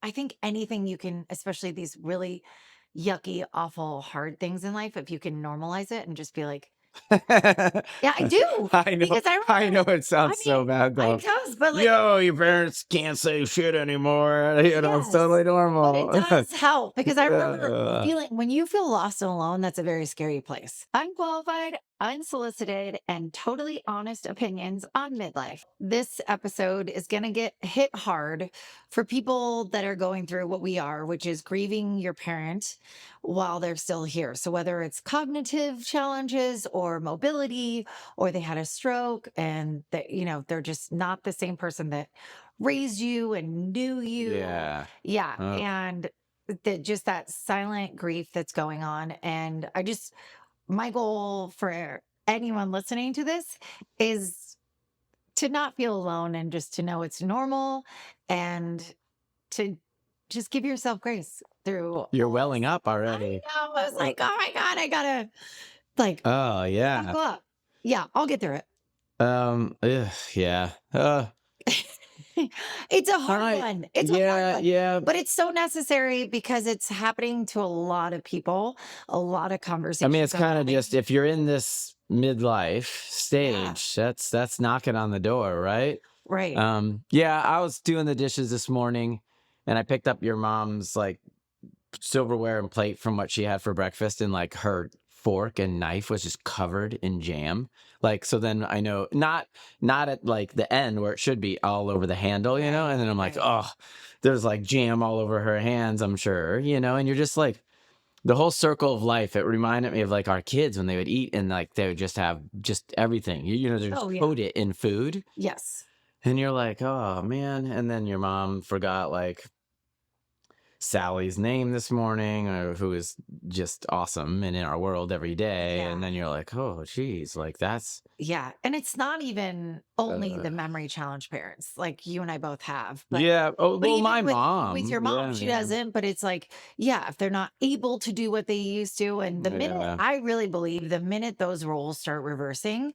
I think anything you can, especially these really yucky, awful, hard things in life, if you can normalize it and just be like, yeah, I do. I know. Because I I know remember, it I sounds so mean, bad I though. does, but like, Yo, your parents can't say shit anymore. It's yes, totally but it normal. does help because I remember Uh, feeling when you feel lost and alone, that's a very scary place. Unqualified, unsolicited, and totally honest opinions on midlife. This episode is going to get hit hard for people that are going through what we are, which is grieving your parent while they're still here. So, whether it's cognitive challenges or mobility, or they had a stroke and that, they're just not the same person that raised you and knew you. yeah. Yeah. Oh, And just that silent grief that's going on. And my goal for anyone listening to this is to not feel alone and just to know it's normal and to just give yourself grace through you're all welling this. up I already. know. I was like, oh my God, I gotta like Oh yeah. buckle up. Yeah, I'll get through it. Yeah. It's a hard I one. It's a hard yeah, one. yeah. But it's so necessary because it's happening to a lot of people. A lot of I mean, it's conversations I'm kind of just having. if you're in this midlife Yeah. stage, that's knocking on the door, right? Right. Yeah, I was doing the dishes this morning and I picked up your mom's like silverware and plate from what she had for breakfast, and like her fork and knife was just covered in jam. Like, so then I know not at like the end where it should be all over the handle, Right. and then I'm like, Right. oh, there's like jam all over her hands, I'm sure, and you're just like the whole circle of life. It reminded me of like our kids when they would eat and like they would just have just everything, they Oh, just yeah. coat it in food. Yes. And you're like, oh man. And then your mom forgot like Sally's name this morning, who is just awesome and in our world every day. And Yeah. then you're like, oh, geez, like that's, Yeah. And it's not even only uh, the memory challenge parents like you and I both have, but yeah. Oh, well, even my with mom. your mom, Yeah, she yeah, doesn't, but it's like, yeah, if they're not able to do what they used to, and the minute yeah. I really believe the minute those roles start reversing,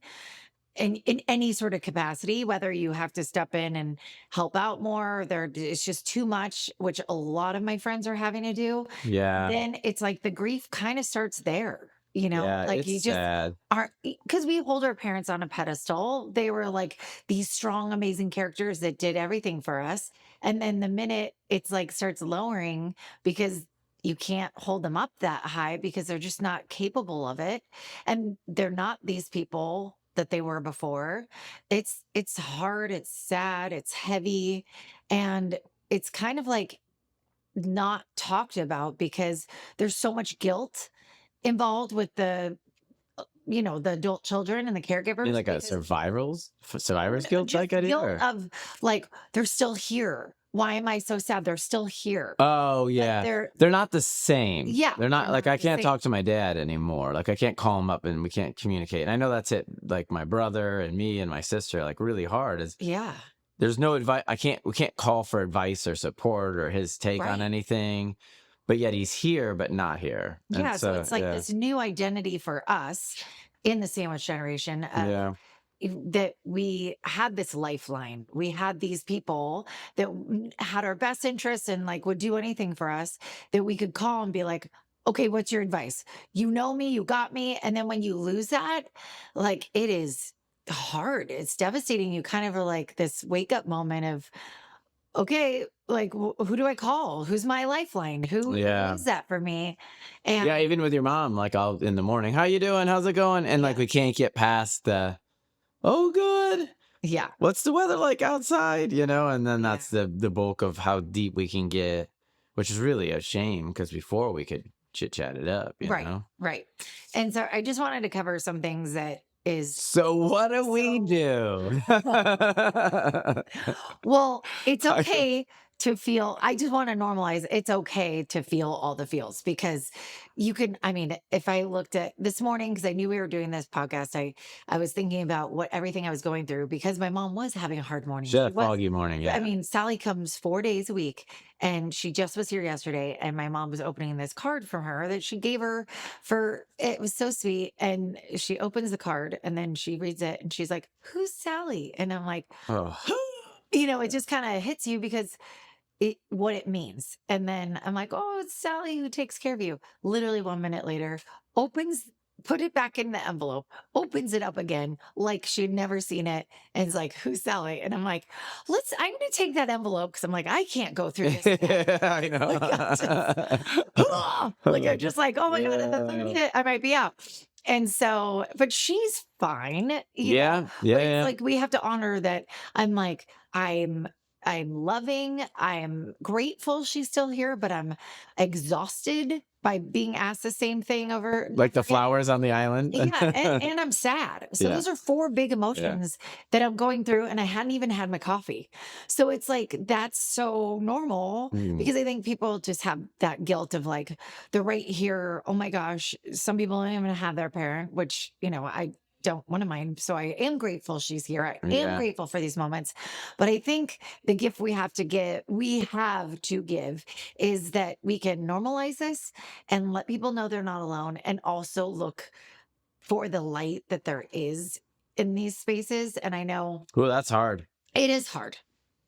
in any sort of capacity, whether you have to step in and help out more, there it's just too much, which a lot of my friends are having to do, Yeah, then it's like the grief kind of starts there, yeah. like It's you just sad. aren't because we hold our parents on a pedestal. They were like these strong, amazing characters that did everything for us. And then the minute it's like starts lowering because you can't hold them up that high because they're just not capable of it. And they're not these people that they were before. It's hard, it's sad, it's heavy, and it's kind of like not talked about because there's so much guilt involved with the adult children and the In caregivers like a because survivor's guilt just like idea, guilt or of like they're still here. Why am I so sad? They're still here. oh But yeah, they're not the same. yeah, They're they're not like not I the can't same. talk to my dad anymore. Like I can't call him up and we can't communicate. And I know that's it. Like my brother and me and my sister, like really hard is Yeah, there's no advice. We can't call for advice or support or his take on right. anything, but yet he's here, but not here. And Yeah, so so, it's like yeah, this new identity for us in the sandwich generation of yeah, that we had this lifeline. We had these people that had our best interests and like would do anything for us that we could call and be like, okay, what's your advice? You know me, you got me. And then when you lose that, like it is hard. It's devastating. You kind of are like this wake up moment of, okay, like who do I call? Who's my lifeline? Who yeah, is that for me? yeah. And Even with your mom, like I'll in the morning, how you doing? How's it going? And like yeah, we can't get past the oh good. yeah, What's the weather like outside? And then yeah. that's the bulk of how deep we can get, which is really a shame because before we could chit chat it up, Right, right. And so I just wanted to cover some things that is So what do we so do? well, it's I- okay to feel. I just want to normalize it's okay to feel all the feels because you can. I mean, if I looked at this morning, because I knew we were doing this podcast, I was thinking about what everything I was going through because my mom was having a hard morning. She had She a was. foggy morning, I yeah. mean, Sally comes 4 days a week and she just was here yesterday. And my mom was opening this card from her that she gave her for it was so sweet. And she opens the card and then she reads it and she's like, who's Sally? And I'm like, Oh, it just kind of hits you because what it means. And then I'm like, oh, it's Sally who takes care of you. Literally 1 minute later, opens, put it back in the envelope, opens it up again like she'd never seen it. And it's like, who's Sally? And I'm like, I'm going to take that envelope because I'm like, I can't go through this again. I Like, I'm just, like, I'm just like, oh my God, at the third Yeah. hit, I might be out. And so, but she's fine, Yeah. Yeah. but it's Yeah. like we have to honor that. I'm like, I'm loving, I'm grateful she's still here, but I'm exhausted by being asked the same thing over and Like over the again. flowers on the island. Yeah, and I'm sad. So Yeah. those are four big Yeah. emotions that I'm going through, and I hadn't even had my coffee. So it's like that's so normal Mm. because I think people just have that guilt of like they're right here. Oh my gosh, some people don't even have their parent, which I don't want to mind. So I am grateful she's here. I am Yeah. grateful for these moments. But I think the gift we have to give is that we can normalize this and let people know they're not alone and also look for the light that there is in these spaces. And I know Ooh, that's hard. it is hard.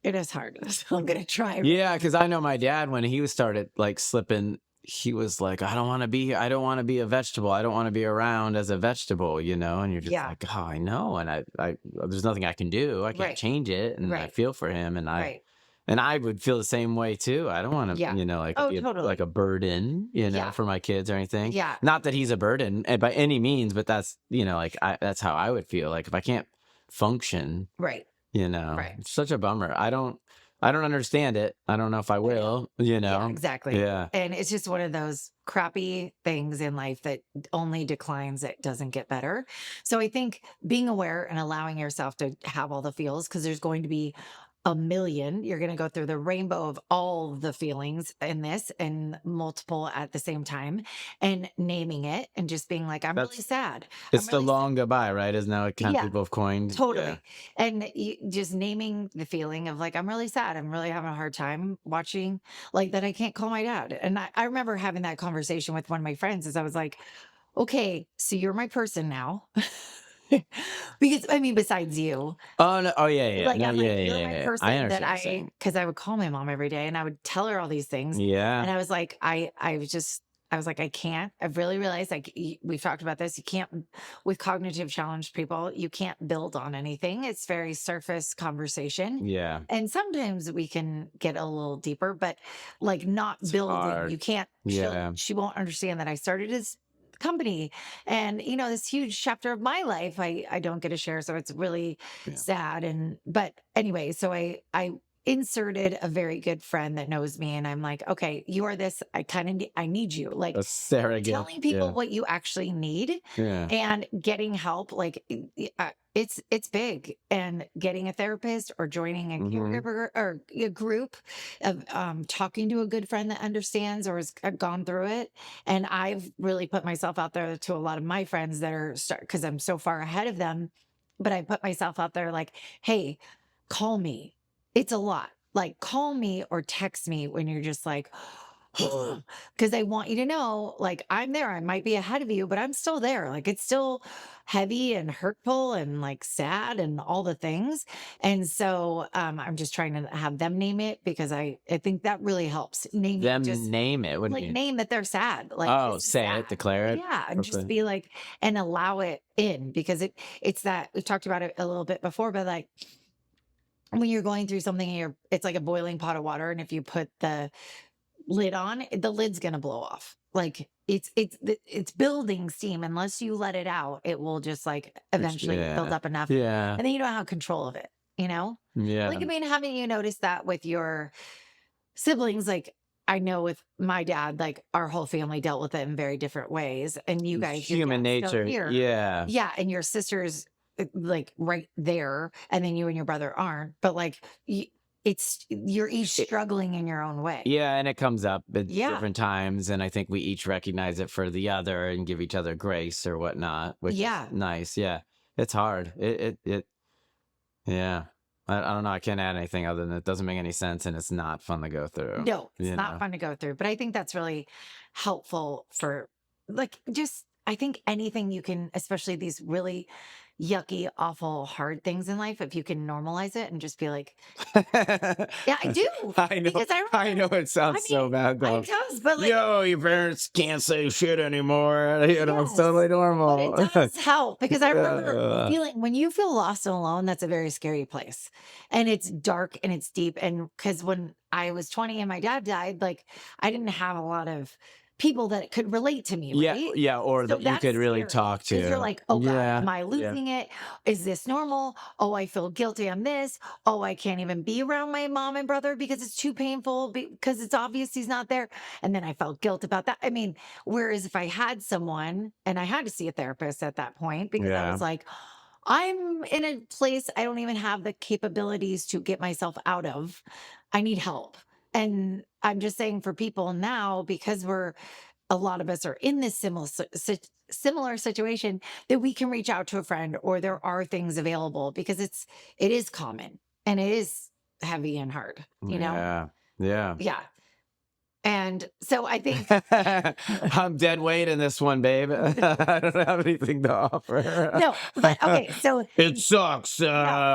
It is hard. So I'm going to try. Yeah, because I know my dad, when he started like slipping, he was like, I don't want to be here. I don't want to be a vegetable. I don't want to be around as a vegetable, and you're just Yeah. like, oh, I know. And I there's nothing I can do. I can't Right. change it. And I Right. feel for him. And Right. I would feel the same way too. I don't want to, Yeah. like Oh, be totally. like a burden, Yeah. for my kids or anything. Yeah. Not that he's a burden by any means, but that's, that's how I would feel. Like if I can't function, Right. Right. it's such a bummer. I don't understand it. I don't know if I will, Yeah, exactly. Yeah. And it's just one of those crappy things in life that only declines, it doesn't get better. So I think being aware and allowing yourself to have all the feels, because there's going to be a million, you're going to go through the rainbow of all the feelings in this and multiple at the same time, and naming it and just being like, I'm really That's sad. It's I'm the really sad. long goodbye, right? Isn't that what kind of Yeah. people have coined? Totally. Yeah. And just naming the feeling of like, I'm really sad. I'm really having a hard time watching like that. I can't call my dad. And I remember having that conversation with one of my friends as I was like, okay, so you're my person now. Because I mean, besides you, Oh no. Oh yeah, yeah. like No, I'm yeah, like, you're yeah, my yeah. I person that understand what you're saying. because I would call my mom every day and I would tell her all these things. Yeah. And I was like, I was like, I can't. I've really realized like we've talked about this. You can't, with cognitive challenged people, you can't build on anything. It's very surface conversation. Yeah. And sometimes we can get a little deeper, but like not It's building. hard. You can't, Yeah. she won't understand that I started this company and this huge chapter of my life I don't get to share. So it's really Yeah. sad. But anyway, so I inserted a very good friend that knows me and I'm like, okay, you are this, I need you, like A surrogate. telling people Yeah. what you actually need Yeah. and getting help. Like it's big, and getting a therapist or joining a caregiver or a group of talking to a good friend that understands or has gone through it. And I've really put myself out there to a lot of my friends that are because I'm so far ahead of them, but I put myself out there like, hey, call me. It's a lot. Like, call me or text me when you're just like, because I want you to know, like, I'm there. I might be ahead of you, but I'm still there. Like, it's still heavy and hurtful and like sad and all the things. And so I'm just trying to have them name it because I think that really helps. Name Them it, just name it. What do you like mean? name that they're sad. Like, Oh, this is say it, sad. declare it. Yeah. And just Okay. be like, and allow it in because it's that we've talked about it a little bit before, but like, when you're going through something and it's like a boiling pot of water. And if you put the lid on, the lid's going to blow off. Like it's building steam. Unless you let it out, it will just like eventually build Yeah. up enough. Yeah. And then you don't have control of it, Yeah. Like, I mean, haven't you noticed that with your siblings? Like, I know with my dad, like our whole family dealt with it in very different ways. And you guys, your Human dad's still nature. here. Yeah. Yeah. And your sister's like right there. And then you and your brother aren't. But like, you're each struggling in your own way. Yeah, and it comes up at Yeah. different times, and I think we each recognize it for the other and give each other grace or whatnot, which Yeah. is nice. Yeah, it's hard. Yeah. I don't know. I can't add anything other than it doesn't make any sense, and it's not fun to go through. No, it's not fun to go through. But I think that's really helpful for like just I think anything you can, especially these really yucky, awful, hard things in life if you can normalize it and just be like, yeah, I do. I know. Because I I know remember, it I sounds mean, so bad, it though. does, but like, Yo, your parents can't say shit anymore. It's yes, totally but it normal. does help because I remember Uh, feeling when you feel lost and alone, that's a very scary place. And it's dark and it's deep. And because when I was 20 and my dad died, like I didn't have a lot of people that could relate to me, yeah, right? yeah, or So that you that's could really scary talk because you're to. like, oh God, Yeah, am I yeah. losing it? Is this normal? Oh, I feel guilty on this. Oh, I can't even be around my mom and brother because it's too painful because it's obvious he's not there. And then I felt guilt about that. I mean, whereas if I had someone and I had to see a therapist at that point because I was Yeah. like, I'm in a place I don't even have the capabilities to get myself out of. I need help. And I'm just saying for people now, because a lot of us are in this similar situation, that we can reach out to a friend or there are things available because it is common and it is heavy and hard, you know? Yeah. Yeah. Yeah. And so I think I'm dead weight in this one, babe. I don't have anything to offer. no, but okay, so It sucks. no.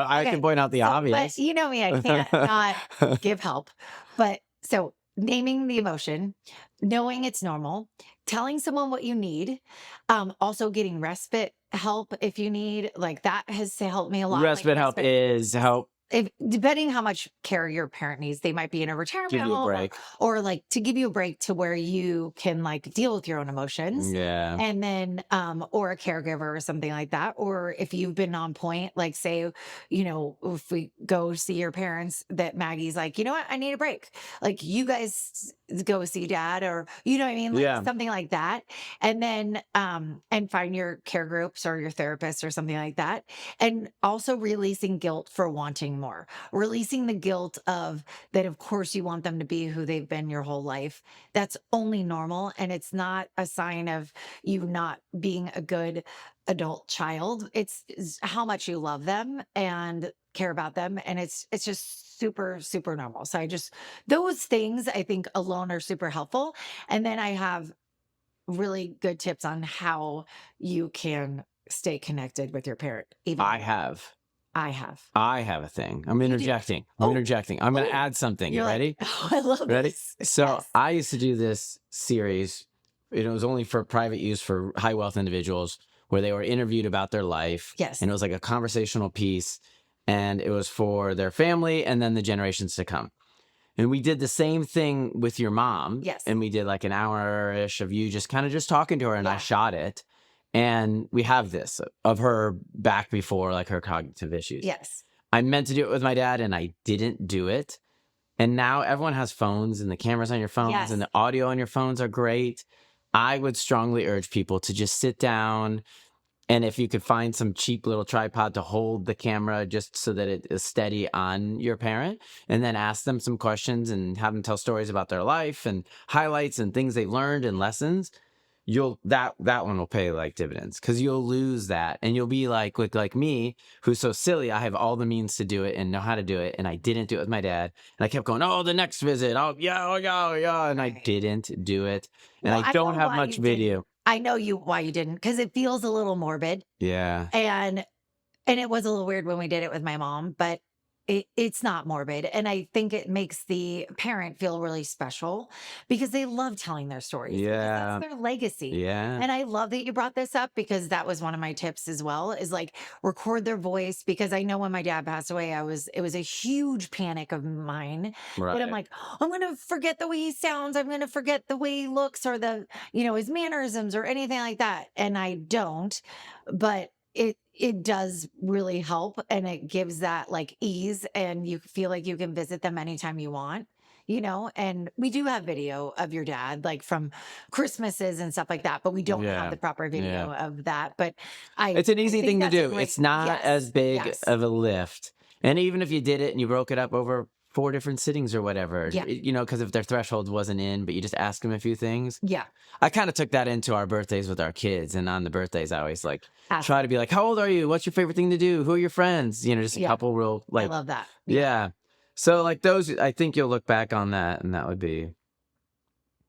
I can Okay. point out the So, but obvious. you know me, I can't not give help. But so naming the emotion, knowing it's normal, telling someone what you need, also getting respite help if you need, like that has helped me a lot. Like Respite help respite is help if depending how much care your parent needs, they might be in a retirement give you a home break. or like to give you a break to where you can like deal with your own emotions. Yeah. And then or a caregiver or something like that. Or if you've been on point, like say, if we go see your parents that Maggie's like, you know what, I need a break. Like you guys go see dad or you know what I mean? Like Yeah. something like that. And then and find your care groups or your therapist or something like that and also releasing guilt for wanting more, releasing the guilt of that. Of course, you want them to be who they've been your whole life. That's only normal. And it's not a sign of you not being a good adult child. It's how much you love them and care about them. And it's just super, super normal. So those things I think alone are super helpful. And then I have really good tips on how you can stay connected with your parent, even I more. have. I have. I have a thing. I'm You do. interjecting. I'm Oh, interjecting. I'm going to oh, add something. You you're like, ready? oh, I love Ready? this. So Yes. I used to do this series. It was only for private use for high wealth individuals where they were interviewed about their life. Yes. And it was like a conversational piece. And it was for their family and then the generations to come. And we did the same thing with your mom. Yes. And we did like an hour-ish of you just kind of just talking to her. And I Yeah. shot it. And we have this of her back before like her cognitive issues. Yes. I meant to do it with my dad and I didn't do it. And now everyone has phones and the cameras on your phones Yes. and the audio on your phones are great. I would strongly urge people to just sit down and if you could find some cheap little tripod to hold the camera just so that it is steady on your parent and then ask them some questions and have them tell stories about their life and highlights and things they've learned and lessons. That one will pay like dividends because you'll lose that and you'll be like me who's so silly. I have all the means to do it and know how to do it and I didn't do it with my dad and I kept going, oh, the next visit, oh yeah, and I Right. didn't do it and Well, I I don't know have why much you didn't. video. I know why you didn't because it feels a little morbid. Yeah. And it was a little weird when we did it with my mom, but it's not morbid. And I think it makes the parent feel really special because they love telling their stories because Yeah. that's their legacy. Yeah. And I love that you brought this up because that was one of my tips as well is like record their voice because I know when my dad passed away, it was a huge panic of mine. But I'm Right. like, I'm going to forget the way he sounds. I'm going to forget the way he looks or his mannerisms or anything like that. And I don't, but it does really help and it gives that like ease and you feel like you can visit them anytime you want, and we do have video of your dad like from Christmases and stuff like that, but we don't have Yeah. the proper video Yeah. of that. But I It's an I easy think thing to that's a do. great It's not as yes, big yes, of a lift. And even if you did it and you broke it up over 4 different sittings or whatever, yeah, because if their threshold wasn't in, but you just ask them a few things. yeah. I kind of took that into our birthdays with our kids. And on the birthdays, I always Ask try them. to be like, how old are you? What's your favorite thing to do? Who are your friends? Just a Yeah, couple real I love that. Yeah. yeah. So like those, I think you'll look back on that and that would be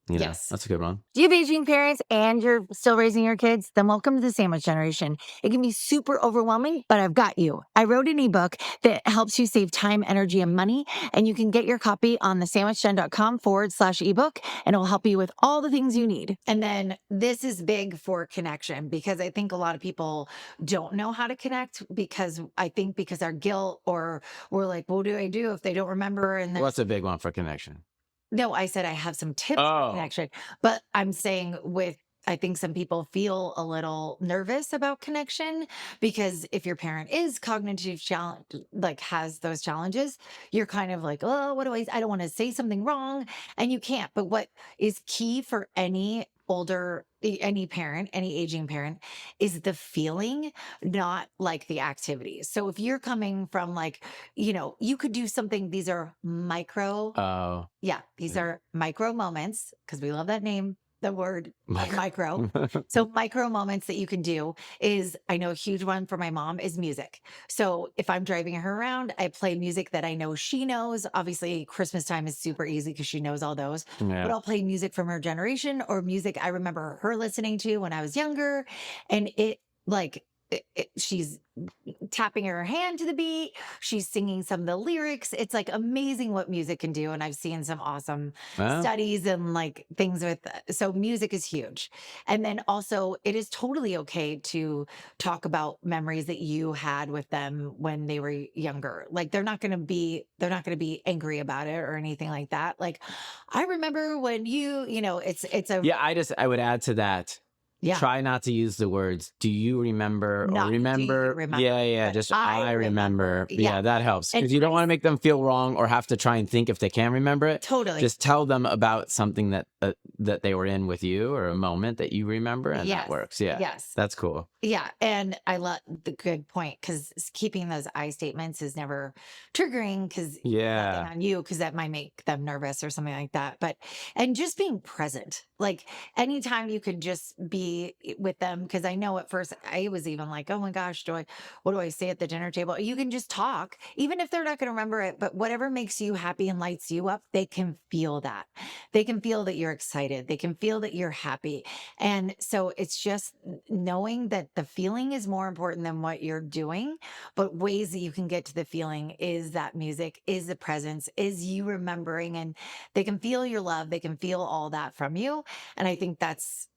Yes. That's a good one. Do you have aging parents and you're still raising your kids? Then welcome to the sandwich generation. It can be super overwhelming, but I've got you. I wrote an ebook that helps you save time, energy, and money. And you can get your copy on thesandwichgen.com/ebook, and it will help you with all the things you need. And then this is big for connection because I think a lot of people don't know how to connect because our guilt or we're like, what do I do if they don't remember? And What's a big one for connection? no, I said I have some tips for Oh, connection, but I'm saying I think some people feel a little nervous about connection because if your parent is cognitive challenge, like has those challenges, you're kind of like, oh, I don't want to say something wrong. And you can't. But what is key for any parent, any aging parent is the feeling, not like the activities. So if you're coming from like, you could do something, these are micro. oh, Yeah, these are micro moments because we love that name, the word micro. oh. So micro moments that you can do is I know a huge one for my mom is music. So if I'm driving her around, I play music that I know she knows. Obviously, Christmas time is super easy because she knows all those. But Yeah. I'll play music from her generation or music I remember her listening to when I was younger. And she's tapping her hand to the beat. She's singing some of the lyrics. It's like amazing what music can do. And I've seen some awesome Well, studies and like things so music is huge. And then also it is totally okay to talk about memories that you had with them when they were younger. Like they're not going to be angry about it or anything like that. Like I remember when it's yeah, I would add to that. yeah. Try not to use the words, do you remember or Not do you remember? remember, Yeah, yeah, but just I I remember. Yeah. Yeah, that helps And because you don't want to make them feel wrong or have to try and think if they can remember it. totally. Just tell them about something that they were in with you or a moment that you remember, and that Yes. works. Yeah, Yes. that's cool. Yeah. And I love the good point because keeping those I statements is never triggering because Yeah, nothing on you because that might make them nervous or something like that. And just being present, like anytime you can just be with them. Because I know at first I was even like, oh my gosh, what do I say at the dinner table? You can just talk, even if they're not going to remember it, but whatever makes you happy and lights you up, they can feel that. They can feel that you're excited. They can feel that you're happy. And so it's just knowing that the feeling is more important than what you're doing, but ways that you can get to the feeling is that music, is the presence, is you remembering, and they can feel your love. They can feel all that from you. And I think that's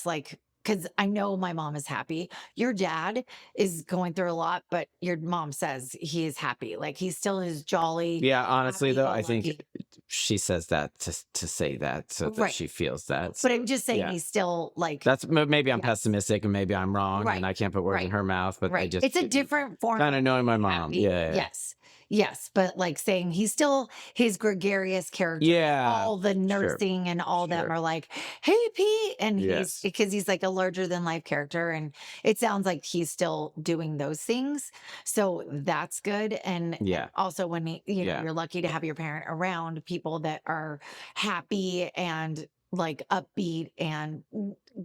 like, because I know my mom is happy. Your dad is going through a lot, but your mom says he is happy. Like he still is jolly, yeah. Honestly, though, I think happy-go-lucky. she says that to say that so that Right. she feels that. But I'm just saying Yeah. he's still like, That's maybe I'm yes, pessimistic and maybe I'm wrong right, and I can't put words in right, her mouth, but I right. just It's a different form kind of of knowing my being mom. happy. Yeah, yeah, Yes. Yes. But like saying he's still his gregarious character, yeah. all the Sure, nursing and all them sure. are like, hey, Pete. And Yes. because he's like a larger than life character. And it sounds like he's still doing those things. So that's good. And Yeah, also when yeah. you're lucky to have your parent around people that are happy and like upbeat and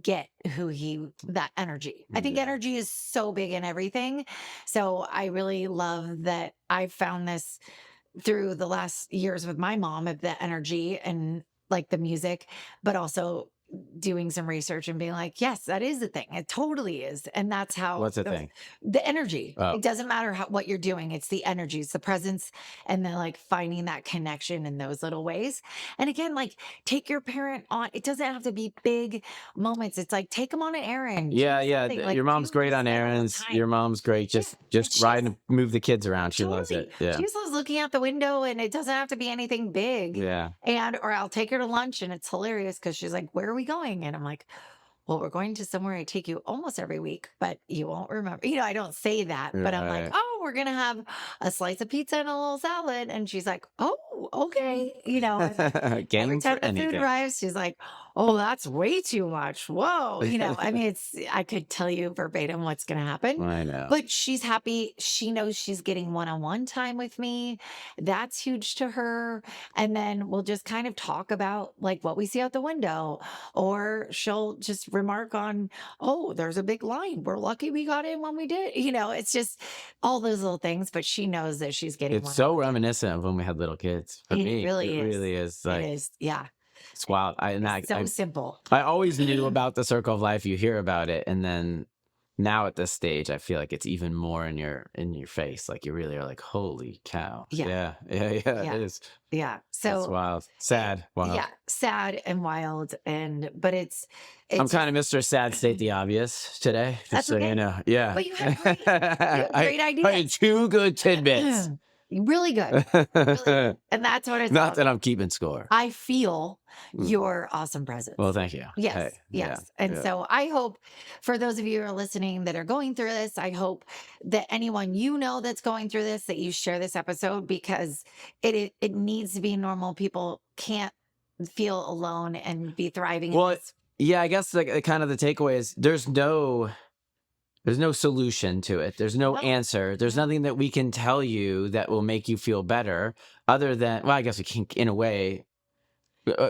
get that energy. I think Yeah. energy is so big in everything. So I really love that I found this through the last years with my mom of the energy and like the music, but also doing some research and being like, yes, that is the thing. It totally is. And that's how What's the thing? the energy. Oh, It doesn't matter what you're doing. It's the energy, it's the presence, and then like finding that connection in those little ways. And again, like take your parent on. It doesn't have to be big moments. It's like take them on an errand. Do yeah, yeah. something, like Your mom's do great just on spend a little errands. Your time. mom's great. Yeah. Just ride and move the kids around. She loves Totally. it. Yeah, She just loves looking out the window and it doesn't have to be anything big. yeah. Or I'll take her to lunch and it's hilarious because she's like, where are we going? And I'm like, well, we're going to somewhere I take you almost every week, but you won't remember. I don't say that, but I'm like, Right. oh, we're going to have a slice of pizza and a little salad. And she's like, oh, okay. And every Game time for the food anything. arrives, she's like, oh, that's way too much. Whoa. I mean, I could tell you verbatim what's going to happen, I know. but she's happy. She knows she's getting one-on-one time with me. That's huge to her. And then we'll just kind of talk about like what we see out the window, or she'll just remark on, oh, there's a big line. We're lucky we got in when we did. It's just all those little things, but she knows that she's getting It's one. so reminiscent of when we had little kids. For It me, really it is. really is It like is. Yeah. It's wild. It's so simple. I always knew about the circle of life. You hear about it, and then now at this stage, I feel like it's even more in your face. Like you really are like, holy cow. Yeah. Yeah. Yeah. It is. Yeah. It's So wild. Sad. Wild. yeah, sad and wild. But it's I'm kind of Mr. Sad State the Obvious today. Just That's so okay. you know. Yeah. But you had great ideas. I had 2 good tidbits. Really good. Really good. And that's what it's Not about. that I'm keeping score. I feel your awesome presence. Well, thank you. Yes, Hey, yes. yeah, And yeah. so I hope for those of you who are listening that are going through this, I hope that anyone you know that's going through this, that you share this episode because it needs to be normal. People can't feel alone and be thriving in Well, this. yeah, I guess kind of the takeaway is there's no solution to it. There's no No. answer. There's No. nothing that we can tell you that will make you feel better other than, well, I guess we can, in a way,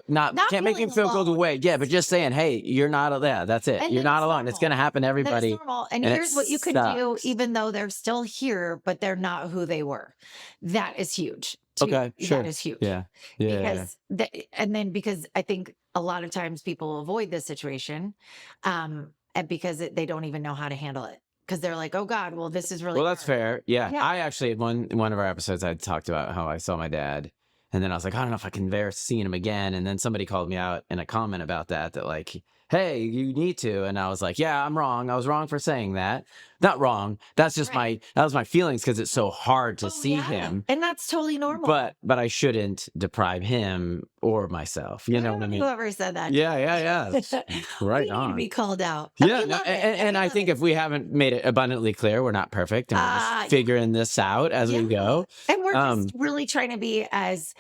Not can't make you feeling feel good alone. away. Yeah, but just saying, hey, you're not there. That's it. And You're not that's alone. It's normal. going to happen to That's everybody. normal. And and it here's what you can do, sucks. even though they're still here, but they're not who they were. That is huge. too. Okay, sure. That is huge. Yeah. Because because I think a lot of times people avoid this situation, and because they don't even know how to handle it. Because they're like, oh God, well, this is really Well, that's hard. fair. Yeah. Yeah. I actually, in one of our episodes, I talked about how I saw my dad. And then I was like, I don't know if I can bear seeing him again. And then somebody called me out in a comment about that like, hey, you need to. And I was like, yeah, I'm wrong. I was wrong for saying that. Not wrong. That's just Right. that was my feelings because it's so hard to Oh, see yeah. him. And that's totally normal. But I shouldn't deprive him or myself. You know what I mean? Whoever said that. Yeah. Right We need to on. be called out. Yeah, we no, love it. and I think if we haven't made it abundantly clear, we're not perfect, and we're just figuring this out as we go. And we're just really trying to be as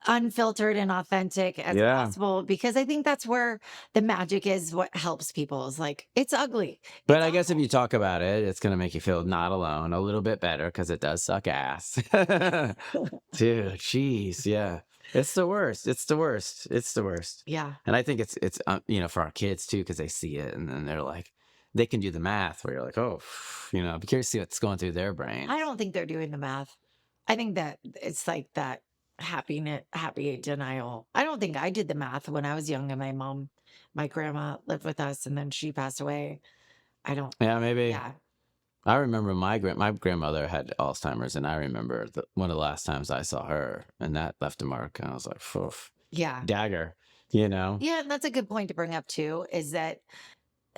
unfiltered and authentic as possible because I think that's where the magic is. What helps people is like, it's ugly. But I guess if you talk about it, it's going to make you feel not alone a little bit better because it does suck ass. Dude, jeez, yeah. It's the worst. It's the worst. It's the worst. Yeah. And I think it's for our kids too, because they see it and then they're like, they can do the math where you're like, oh, I'm curious to see what's going through their brain. I don't think they're doing the math. I think that it's like that happy denial. I don't think I did the math when I was young and my grandma lived with us and then she passed away. I don't. Yeah, maybe. Yeah. I remember my grandmother had Alzheimer's, and I remember one of the last times I saw her, and that left a mark. And I was like, "Oof, Yeah. dagger," you know. Yeah, and that's a good point to bring up too. Is that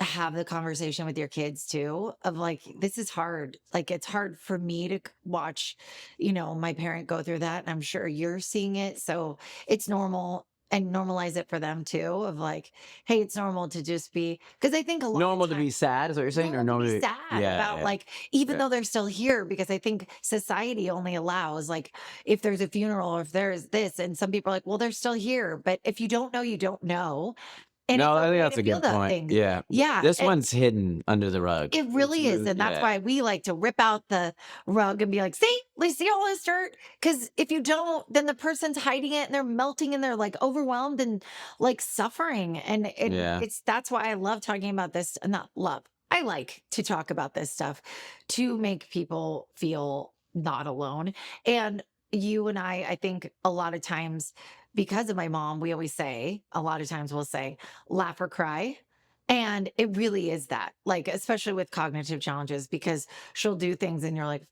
have the conversation with your kids too of like, this is hard. Like it's hard for me to watch, my parent go through that. And I'm sure you're seeing it. So it's normal and normalize it for them too of like, hey, it's normal to just be, because I think a lot Normal of to be times, sad is what you're saying, or normal to normal be to sad about like, even though they're still here, because I think society only allows like, if there's a funeral or if there's this, and some people are like, well, they're still here. But if you don't know, you don't know. And No, it's I think okay that's to a feel good that point. thing. Yeah. Yeah. This and one's hidden under the rug. it really is. And that's why we like to rip out the rug and be like, see all this dirt? Because if you don't, then the person's hiding it and they're melting and they're like overwhelmed and like suffering. And that's why I love talking about this. Not love. I like to talk about this stuff to make people feel not alone. And you and I think a lot of times, because of my mom, we always say, a lot of times we'll say, laugh or cry. And it really is that, like, especially with cognitive challenges, because she'll do things and you're like,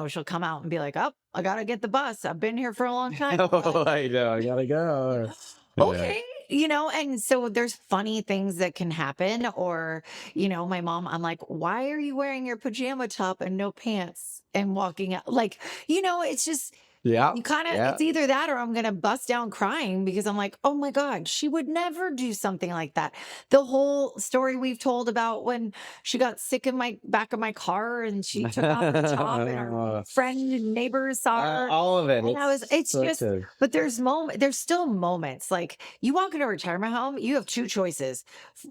she'll come out and be like, oh, I got to get the bus. I've been here for a long time. Oh, I know. I gotta go. Okay. And so there's funny things that can happen. Or, my mom, I'm like, why are you wearing your pajama top and no pants and walking out? Like, it's just, Yeah. you kind of, it's either that or I'm going to bust down crying because I'm like, oh my God, she would never do something like that. The whole story we've told about when she got sick in my back of my car and she took off her top and her friend and neighbors saw her. All of it. And but there's still moments like you walk into a retirement home, you have two choices.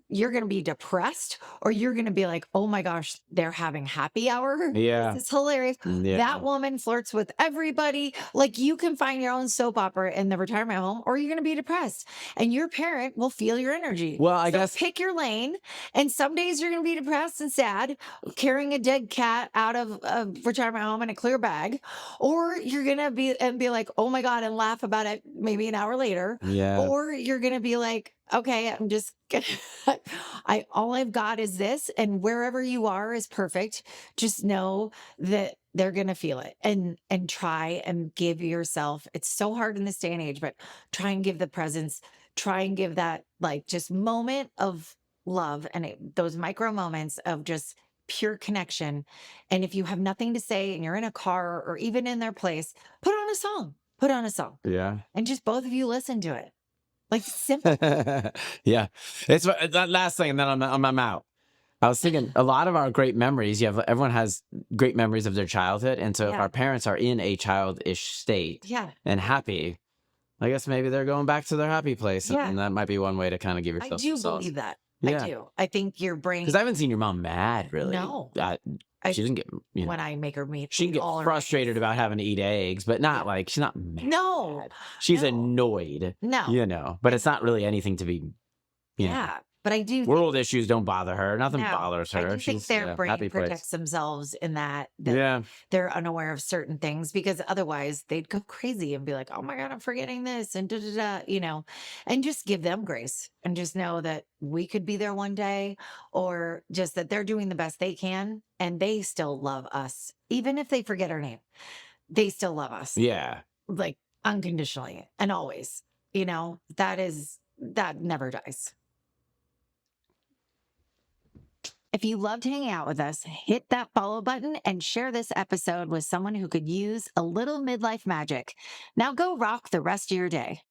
You're going to be depressed or you're going to be like, oh my gosh, they're having happy hour. Yeah. This is hilarious. Yeah. That woman flirts with everybody. Like you can find your own soap opera in the retirement home, or you're going to be depressed, and your parent will feel your energy. Well, I So guess pick your lane. And some days you're going to be depressed and sad, carrying a dead cat out of a retirement home in a clear bag, or you're going to be like, oh my God, and laugh about it maybe an hour later. yeah. Or you're going to be like, okay, I'm just gonna, all I've got is this, and wherever you are is perfect. Just know that they're going to feel it, and try and give yourself, it's so hard in this day and age, but try and give the presence, try and give that like just moment of love, and those micro moments of just pure connection. And if you have nothing to say and you're in a car or even in their place, put on a song, Yeah. and just both of you listen to it. Like simple. Yeah. It's that last thing, and then I'm out. I was thinking a lot of our great memories, everyone has great memories of their childhood. And so if Yeah. our parents are in a childish state Yeah. and happy, I guess maybe they're going back to their happy place. Yeah. And that might be one way to kind of give I yourself do some solace. believe that. Yeah. I do. I think your brain, Because I haven't seen your mom mad, really. No. She doesn't get, when I make her she can get all her frustrated about having to eat eggs, but not like, she's not mad. No. She's No. annoyed, No. but it's not really anything to be, Yeah. But I do world issues don't bother her. Nothing No, bothers her. I do think She's their happy brain place. protects themselves in that Yeah. they're unaware of certain things, because otherwise they'd go crazy and be like, oh my God, I'm forgetting this, and and just give them grace and just know that we could be there one day, or just that they're doing the best they can and they still love us. Even if they forget our name, they still love us. Yeah. Like unconditionally and always, that never dies. If you loved hanging out with us, hit that follow button and share this episode with someone who could use a little midlife magic. Now go rock the rest of your day.